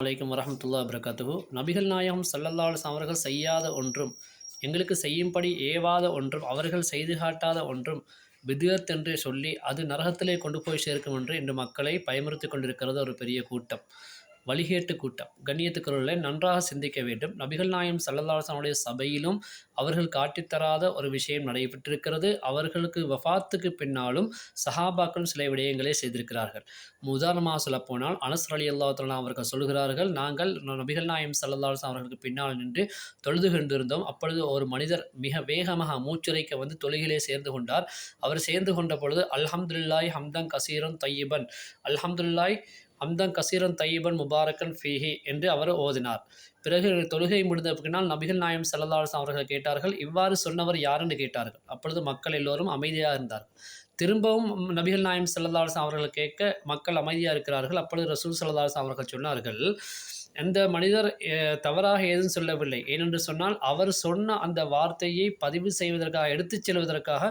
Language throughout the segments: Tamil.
வலைக்கம் வரஹ்மத்துல்லாஹி வபரகாத்துஹு. நபிகள் நாயகம் ஸல்லல்லாஹு அலைஹி வஸல்லம் அவர்கள் செய்யாத ஒன்றும், எங்களுக்கு செய்யும்படி ஏவாத ஒன்றும், அவர்கள் செய்து காட்டாத ஒன்றும் பித்அத் என்று சொல்லி அது நரகத்திலே கொண்டு போய் சேர்க்கும் என்று இன்று மக்களை பயமுறுத்திக் கொண்டிருக்கிறது ஒரு பெரிய கூட்டம், வழிகேட்டு கூட்டம். கண்ணியத்துக்குரியவர்களே, நன்றாக சிந்திக்க வேண்டும். நபிகள் நாயகம் ஸல்லல்லாஹு அலைஹி வஸல்லம் உடைய சபையிலும் அவர்கள் காட்டித்தராத ஒரு விஷயம் நடைபெற்றிருக்கிறது. அவர்களுக்கு வஃபாத்துக்கு பின்னாலும் சஹாபாக்கள் சில விடயங்களை செய்திருக்கிறார்கள். உதாரணமாக சொல்லப்போனால் அனஸ் ரலியல்லாஹு தஆலா அவர்கள் சொல்கிறார்கள், நாங்கள் நபிகள் நாயகம் ஸல்லல்லாஹு அலைஹி வஸல்லம் அவர்களுக்கு பின்னால் நின்று தொழுது கொண்டிருந்தோம். அப்பொழுது ஒரு மனிதர் மிக வேகமாக மூச்சுரைக்க வந்து தொழுகையிலே சேர்ந்து கொண்டார். அவர் சேர்ந்து கொண்ட பொழுது அல்ஹம்துலில்லாஹி ஹம்தன் கசீரன் தையிபன், அல்ஹம்துலில்லாஹி ஹம்தன் கசீரன் தையிபன் முபாரக்கன் ஃபீஹி என்று அவர் ஓதினார். பிறகு தொழுகை முடிந்த பின்னால் நபிகள் நாயகம் ஸல்லல்லாஹு அலைஹி வஸல்லம் அவர்கள் கேட்டார்கள், இவ்வாறு சொன்னவர் யார் என்று கேட்டார்கள். அப்பொழுது மக்கள் எல்லோரும் அமைதியாக இருந்தார்கள். திரும்பவும் நபிகள் நாயகம் ஸல்லல்லாஹு அலைஹி வஸல்லம் அவர்கள் கேட்க மக்கள் அமைதியாக இருக்கிறார்கள். அப்பொழுது ரசூல் ஸல்லல்லாஹு அலைஹி வஸல்லம் அவர்கள் சொன்னார்கள், அந்த மனிதர் தவறாக ஏதும் சொல்லவில்லை. ஏனென்று சொன்னால் அவர் சொன்ன அந்த வார்த்தையை பதிவு செய்வதற்காக, எடுத்துச் செல்வதற்காக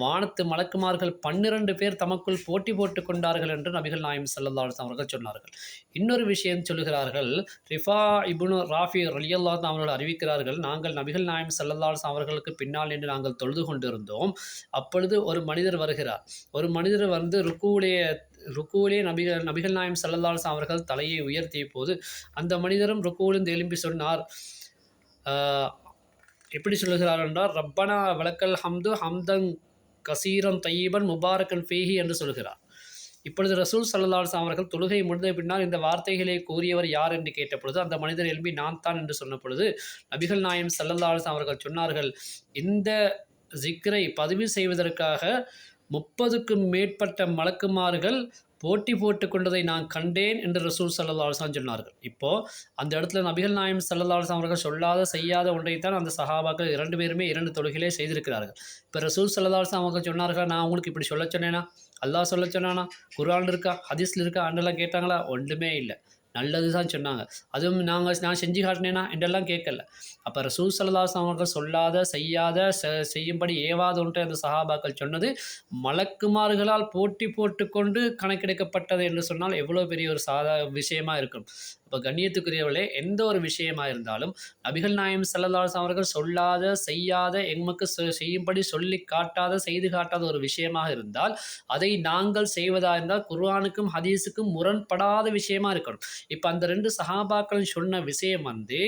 வானத்து மலக்குமார்கள் 12 பேர் தமக்குள் போட்டி போட்டுக் கொண்டார்கள் என்று நபிகள் நாயகம் ஸல்லல்லாஹு அலைஹி வஸல்லம் அவர்கள் சொன்னார்கள். இன்னொரு விஷயம் சொல்லுகிறார்கள், ரிஃபா இப்னு ராஃபி ரலியல்லாஹு அன்ஹு அவர்கள் அறிவிக்கிறார்கள், நாங்கள் நபிகள் நாயகம் ஸல்லல்லாஹு அலைஹி வஸல்லம் அவர்களுக்கு பின்னால் நின்று நாங்கள் தொழுது கொண்டிருந்தோம். அப்பொழுது ஒரு மனிதர் வருகிறார். ஒரு மனிதர் வந்து ருக்குவிலே நபிகள் நாயகம் ஸல்லல்லாஹு அலைஹி வஸல்லம் அவர்கள் தலையை உயர்த்திய போது அந்த மனிதரும் ருக்குவிலிருந்து எழும்பி சொன்னார், எப்படி சொல்லுகிறார் என்றால், ரப்பனா வலக்கல் ஹம்து ஹம்தன் கசீரன் தையிபன் முபாரக்கன் ஃபீஹி என்று சொல்கிறார். இப்பொழுது ரசூல் ஸல்லல்லாஹு அலைஹி வஸல்லம் அவர்கள் தொழுகை முடிந்த பின்னால் இந்த வார்த்தைகளை கூறியவர் யார் என்று கேட்ட பொழுது அந்த மனிதர் எழும்பி நான் தான் என்று சொன்ன பொழுது நபிகள் நாயகம் ஸல்லல்லாஹு அலைஹி வஸல்லம் அவர்கள் சொன்னார்கள், இந்த ஜிக்ரை பதிவு செய்வதற்காக 30க்கும் மேற்பட்ட மலக்குமார்கள் போட்டி போட்டுக் கொண்டதை நான் கண்டேன் என்று ரசூல் ஸல்லல்லாஹு அலைஹி வஸல்லம் சொன்னார்கள். இப்போது அந்த இடத்துல நபிகள் நாயகம் ஸல்லல்லாஹு அலைஹி வஸல்லம் அவர்கள் சொல்லாத செய்யாத ஒன்றைத்தான் அந்த சஹாபாக்கள் 2 பேருமே 2 தொழுகையிலே செய்திருக்கிறார்கள். இப்போ ரசூல் ஸல்லல்லாஹு அலைஹி வஸல்லம் அவர்கள் சொன்னார்கள், நான் உங்களுக்கு இப்படி சொல்ல சொன்னேனா, அல்லாஹ் சொல்ல சொன்னானா, குர்ஆன் இருக்கா, ஹதீஸில் இருக்கா அன்றெல்லாம் கேட்டாங்களா? ஒன்றுமே இல்லை. நல்லது தான் சொன்னாங்க. அதுவும் நான் செஞ்சு காட்டினேனா என்றெல்லாம் கேட்கல. அப்போ ரசூல் ஸல்லல்லாஹு அலைஹி வஸல்லம் அவர்கள் சொல்லாத செய்யாத செய்யும்படி ஏவாத ஒன்றை அந்த சஹாபாக்கள் சொன்னது மலக்குமார்களால் போட்டி போட்டுக்கொண்டு கணக்கெடுக்கப்பட்டது என்று சொன்னால் எவ்வளோ பெரிய ஒரு விஷயமா இருக்கும். இப்போ கண்ணியத்துக்குரியவர்களே, எந்த ஒரு விஷயமா இருந்தாலும் நபிகள் நாயகம் ஸல்லல்லாஹு அலைஹி வஸல்லம் அவர்கள் சொல்லாத செய்யாத எமக்கு செய்யும்படி சொல்லி காட்டாத செய்து காட்டாத ஒரு விஷயமாக இருந்தால் அதை நாங்கள் செய்வதாக இருந்தால் குர்ஆனுக்கும் ஹதீஸுக்கும் முரண்படாத விஷயமா இருக்கணும். இப்போ அந்த 2 சஹாபாக்கள் சொன்ன விஷயம் வந்து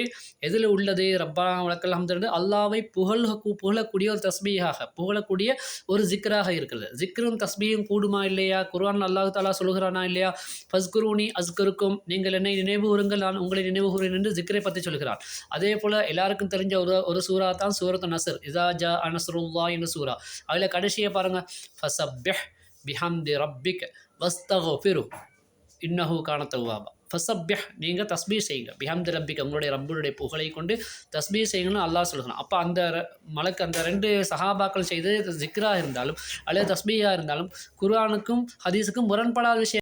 எதில் உள்ளது? ரப்பனா வலக்கல் ஹம்து, அல்லாஹ்வை புகழக்கூடிய ஒரு தஸ்பீஹாக, புகழக்கூடிய ஒரு ஜிக்ராக இருக்கிறது. ஜிக்ரும் தஸ்பீஹும் கூடுமா இல்லையா? குர்ஆன் அல்லாஹ் தஆலா சொல்கிறானா இல்லையா? ஃபஸ்குரூனி அஸ்குருக்கும், நீங்கள் என்னை நினைவுகூருங்கள் நான் உங்களை நினைவுகூறேன் என்று ஜிக்ரை பற்றி சொல்கிறார். அதே போல் எல்லாருக்கும் தெரிஞ்ச ஒரு சூரா தான் சூரத்து நஸ்ர், இதா ஜா நஸ்ருல்லாஹ் என்ற சூரா. அதில் கடைசியை பாருங்கள், ஃபஸப்பிஹ் பிஹம்தி ரப்பிக் வஸ்தக்ஃபிரு இன்னஹு கான தவ்வாபா. ஃபஸப்பிஹ், நீங்கள் தஸ்பீஹ் செய்யுங்க, பிஹம்தி ரப்பிக், உங்களுடைய ரப்புடைய புகழை கொண்டு தஸ்பீஹ் செய்யுங்கன்னு அல்லாஹ் சொல்கிறான். அப்போ அந்த அந்த 2 சஹாபாக்கள் செய்து ஜிக்ரா இருந்தாலும் அல்லது தஸ்பீஹா இருந்தாலும் குர்ஆனுக்கும் ஹதீஸுக்கும் முரண்படாத விஷயம்.